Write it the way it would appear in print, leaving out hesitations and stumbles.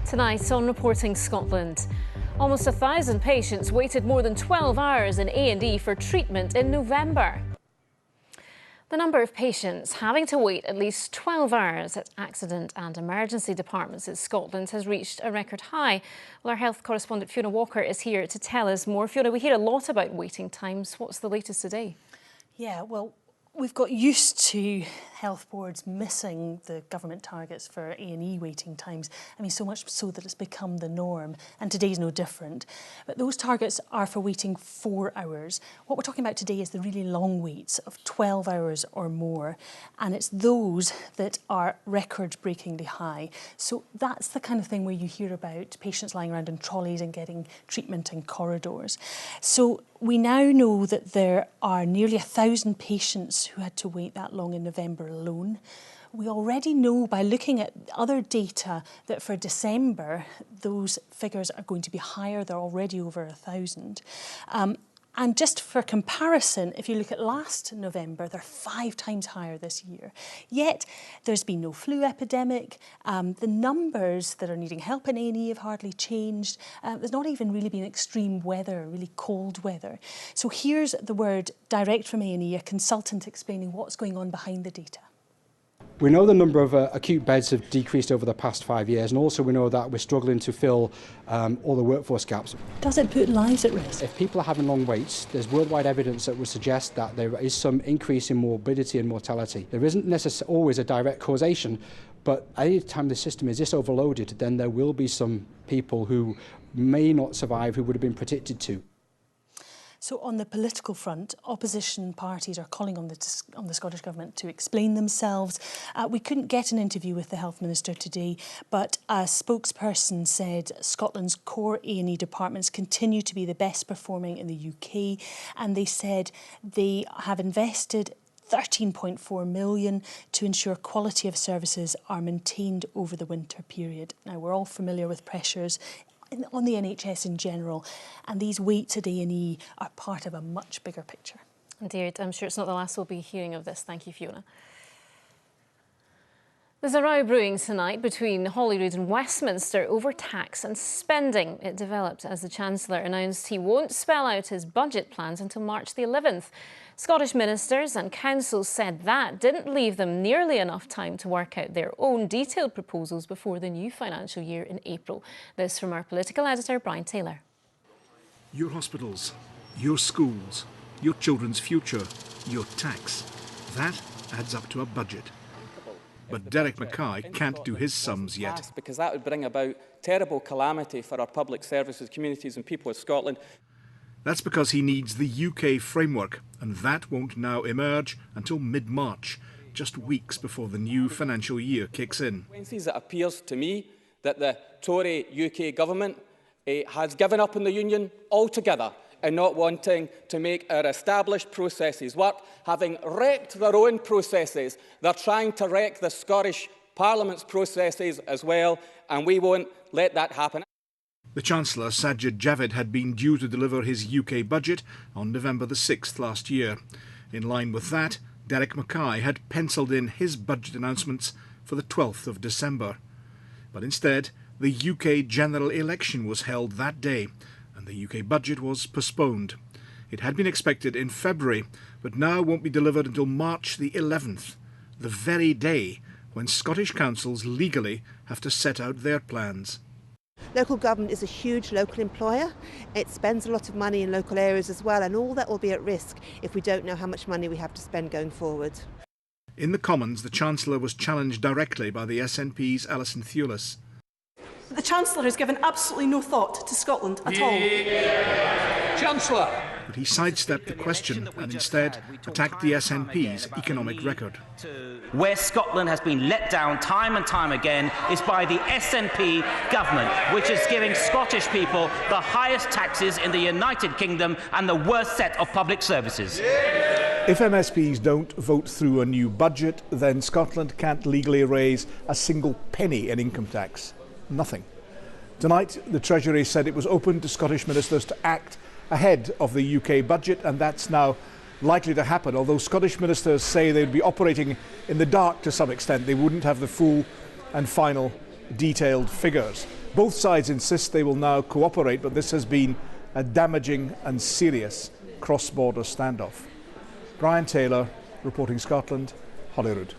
Tonight on Reporting Scotland, almost 1,000 patients waited more than 12 hours in A&E for treatment in November. The number of patients having to wait at least 12 hours at accident and emergency departments in Scotland has reached a record high. Well, our health correspondent Fiona Walker is here to tell us more. Fiona, we hear a lot about waiting times. What's the latest today? Yeah, well, we've got used to health boards missing the government targets for A&E waiting times. I mean, so much so that it's become the norm, and today's no different. But those targets are for waiting 4 hours. What we're talking about today is the really long waits of 12 hours or more, and it's those that are record-breakingly high. So that's the kind of thing where you hear about patients lying around in trolleys and getting treatment in corridors. So we now know that there are nearly 1,000 patients who had to wait that long in November alone. We already know by looking at other data that for December, those figures are going to be higher. They're already over 1,000. And just for comparison, if you look at last November, they're 5 times higher this year. Yet there's been no flu epidemic. The numbers that are needing help in A&E have hardly changed. There's not even really been extreme weather, really cold weather. So here's the word direct from A&E, a consultant explaining what's going on behind the data. We know the number of acute beds have decreased over the past 5 years, and also we know that we're struggling to fill all the workforce gaps. Does it put lives at risk? If people are having long waits, there's worldwide evidence that would suggest that there is some increase in morbidity and mortality. There isn't necessarily always a direct causation, but any time the system is this overloaded, then there will be some people who may not survive who would have been predicted to. So on the political front, opposition parties are calling on the Scottish Government to explain themselves. We couldn't get an interview with the Health Minister today, but a spokesperson said Scotland's core A&E departments continue to be the best performing in the UK, and they said they have invested £13.4 million to ensure quality of services are maintained over the winter period. Now, we're all familiar with pressures on the NHS in general, and these waits at A&E are part of a much bigger picture. Indeed, I'm sure it's not the last we'll be hearing of this. Thank you, Fiona. There's a row brewing tonight between Holyrood and Westminster over tax and spending. It developed as the Chancellor announced he won't spell out his budget plans until March the 11th. Scottish ministers and councils said that didn't leave them nearly enough time to work out their own detailed proposals before the new financial year in April. This from our political editor, Brian Taylor. Your hospitals, your schools, your children's future, your tax. That adds up to a budget. But Derek Mackay can't do his sums yet. Because that would bring about terrible calamity for our public services, communities and people of Scotland. That's because he needs the UK framework, and that won't now emerge until mid-March, just weeks before the new financial year kicks in. It appears to me that the Tory UK government has given up on the union altogether and not wanting to make our established processes work. Having wrecked their own processes, they're trying to wreck the Scottish Parliament's processes as well, and we won't let that happen. The Chancellor, Sajid Javid, had been due to deliver his UK budget on November the 6th last year. In line with that, Derek Mackay had pencilled in his budget announcements for the 12th of December. But instead, the UK general election was held that day, and the UK budget was postponed. It had been expected in February, but now won't be delivered until March the 11th, the very day when Scottish councils legally have to set out their plans. Local government is a huge local employer. It spends a lot of money in local areas as well, and all that will be at risk if we don't know how much money we have to spend going forward. In the Commons, the Chancellor was challenged directly by the SNP's Alison Thewlis. The Chancellor has given absolutely no thought to Scotland at all. Chancellor! But he sidestepped the question and instead attacked the SNP's economic record. Where Scotland has been let down time and time again is by the SNP government, which is giving Scottish people the highest taxes in the United Kingdom and the worst set of public services. If MSPs don't vote through a new budget, then Scotland can't legally raise a single penny in income tax. Nothing. Tonight, the Treasury said it was open to Scottish ministers to act ahead of the UK budget, and that's now likely to happen, although Scottish ministers say they'd be operating in the dark to some extent. They wouldn't have the full and final detailed figures. Both sides insist they will now cooperate, but this has been a damaging and serious cross-border standoff. Brian Taylor, reporting Scotland, Holyrood.